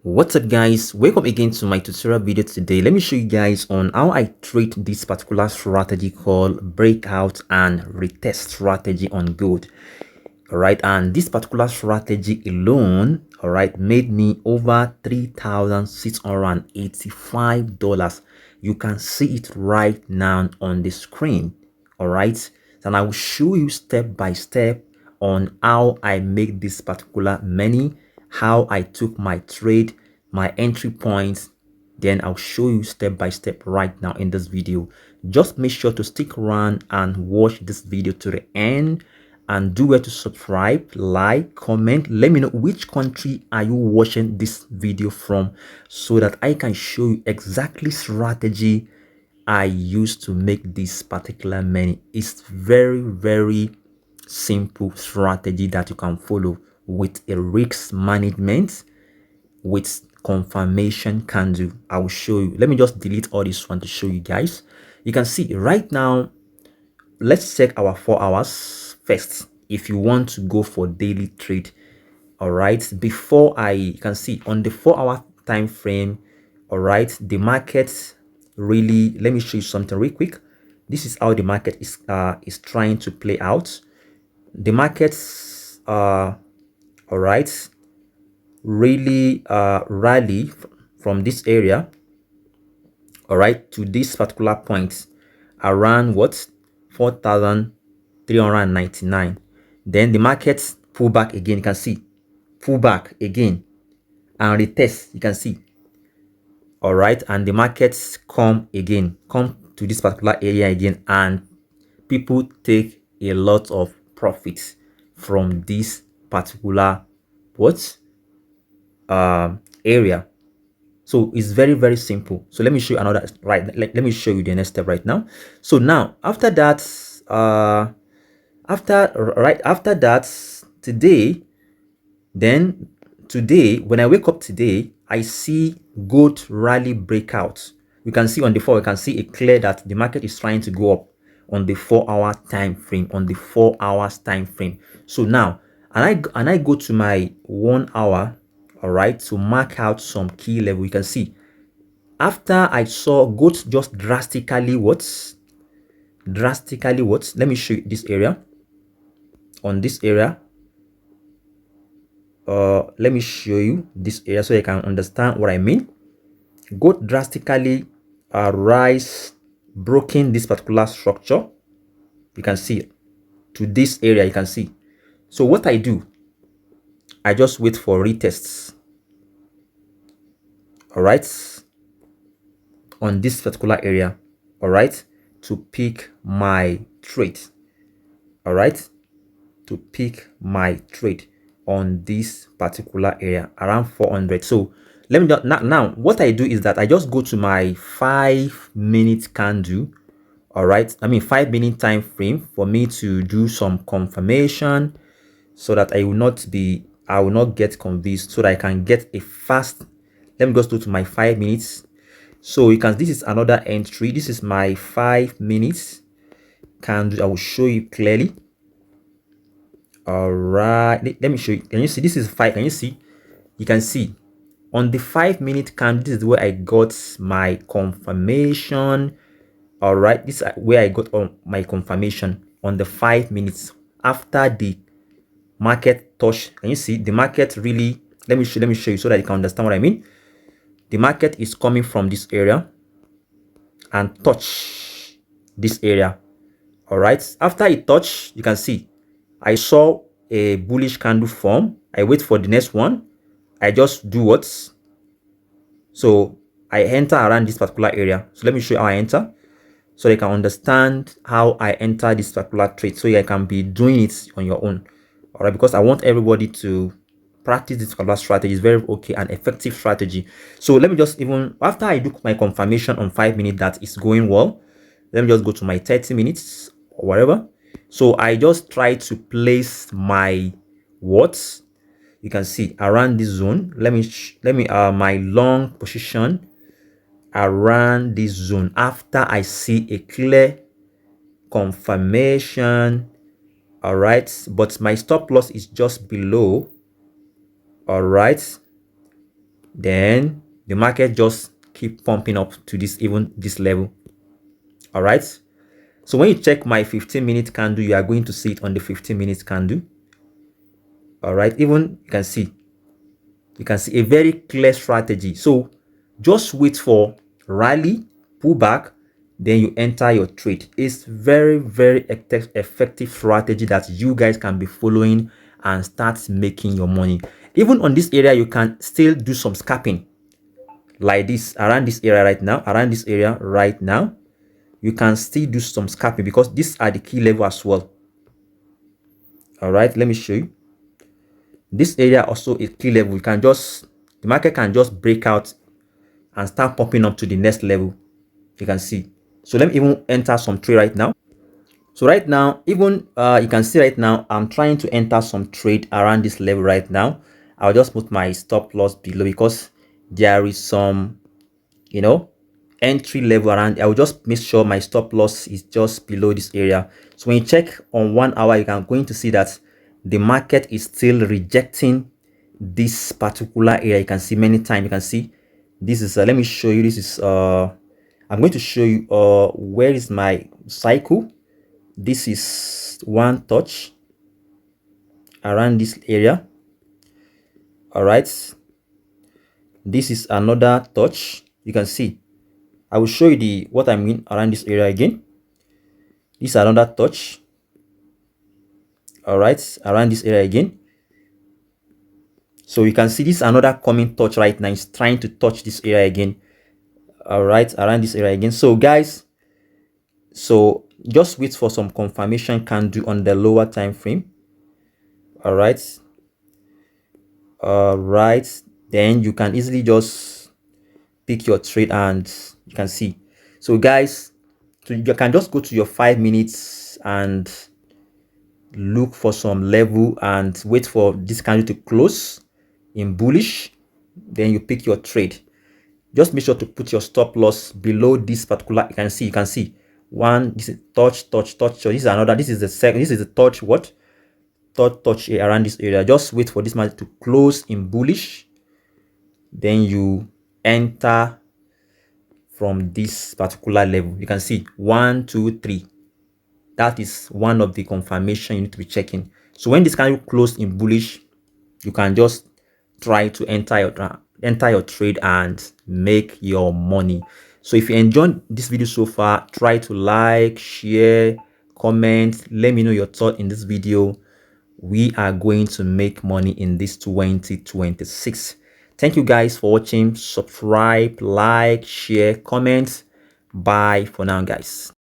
What's up guys, welcome again to my tutorial video. Today let me show you guys on how I trade this particular strategy called breakout and retest strategy on gold. All right, and this particular strategy alone, all right, made me over $3,685. You can see it right now on the screen. All right, and I will show you step by step on how I make this particular money, how I took my trade, my entry points. Then I'll show you step by step right now in this video. Just make sure to stick around and watch this video to the end, and do well to subscribe, like, comment. Let me know which country are you watching this video from, so that I can show you exactly strategy I used to make this particular money. It's very simple strategy that you can follow with a risk management, with confirmation candle. I will show you. Let me just delete all this one to show you guys. You can see right now. Let's check our 4 hours first if you want to go for daily trade. All right, before I can see on the 4-hour time frame, all right, the market really, let me show you something real quick. This is how the market is trying to play out. The markets all right, really rally from this area, all right, to this particular point around what, 4,399. Then the market pull back again. You can see pull back again and retest. You can see, all right, and the markets come to this particular area again, and people take a lot of profits from this particular what area. So it's very simple. So let me show you another, right? Let me show you the next step right now. So now after that, after that, today, then today, when I wake up today, I see gold rally breakout. You can see on the 4, you can see it clear that the market is trying to go up on the 4-hour time frame, on the 4 hours time frame. So now, and I go to my 1 hour, all right, to mark out some key level. You can see after I saw gold just drastically what, let me show you this area. On this area, let me show you this area so you can understand what I mean. Gold drastically rise, broken this particular structure. You can see to this area. You can see. So what I do, I just wait for retests, all right, on this particular area, all right, to pick my trade, all right, to pick my trade on this particular area around 400. So let me just, now what I do is that I just go to my 5-minute candle, all right, I mean 5-minute time frame, for me to do some confirmation, so that I will not get confused, so that I can get a fast. Let me just go to my 5 minutes. So you can, this is another entry. This is my 5 minutes candle. I will show you clearly. All right, let me show you. Can you see? This is 5. Can you see? You can see on the 5-minute candle, this is where I got my confirmation. All right, this is where I got on my confirmation on the 5 minutes after the market touch. Can you see the market really? Let me show you so that you can understand what I mean. The market is coming from this area and touch this area. All right, after it touch, you can see I saw a bullish candle form. I wait for the next one. I just do what? So I enter around this particular area. So let me show you how I enter, so you can understand how I enter this particular trade, so you can be doing it on your own. All right, because I want everybody to practice this particular strategy. Is very okay and effective strategy. So let me just, even after I do my confirmation on 5 minutes that is going well, let me just go to my 30 minutes or whatever. So I just try to place my what, you can see around this zone. Let me my long position around this zone after I see a clear confirmation. All right, but my stop loss is just below. All right, then the market just keep pumping up to this level. All right, so when you check my 15-minute candle, you are going to see it on the 15-minute candle. All right, even you can see a very clear strategy. So just wait for rally, pull back, then you enter your trade. It's very effective strategy that you guys can be following and start making your money. Even on this area, you can still do some scalping like this around this area right now. Around this area right now, you can still do some scalping because these are the key level as well. All right, let me show you. This area also is key level. You can just, the market can just break out and start popping up to the next level. You can see. So let me even enter some trade right now. So right now, even you can see right now, I'm trying to enter some trade around this level right now. I'll just put my stop loss below because there is some, you know, entry level around. I will just make sure my stop loss is just below this area. So when you check on 1 hour, you can going to see that the market is still rejecting this particular area. You can see many times. You can see this is let me show you. This is I'm going to show you where is my cycle. This is one touch around this area. All right, this is another touch. You can see, I will show you what I mean around this area again. This is another touch. All right, around this area again. So you can see this is another coming touch right now. It's trying to touch this area again. All right, around this area again. So guys, so just wait for some confirmation candle on the lower time frame. All right, then you can easily just pick your trade and you can see. So guys, so you can just go to your 5 minutes and look for some level and wait for this candle to close in bullish, then you pick your trade. Just make sure to put your stop loss below this particular. You can see one, this is touch. So this is another, this is the second, this is the touch, what touch around this area. Just wait for this market to close in bullish, then you enter from this particular level. You can see 1 2 3. That is one of the confirmation you need to be checking. So when this candle closed in bullish, you can just try to enter your trade and make your money. So if you enjoyed this video so far, try to like, share, comment, let me know your thought in this video. We are going to make money in this 2026. Thank you guys for watching. Subscribe, like, share, comment. Bye for now, guys.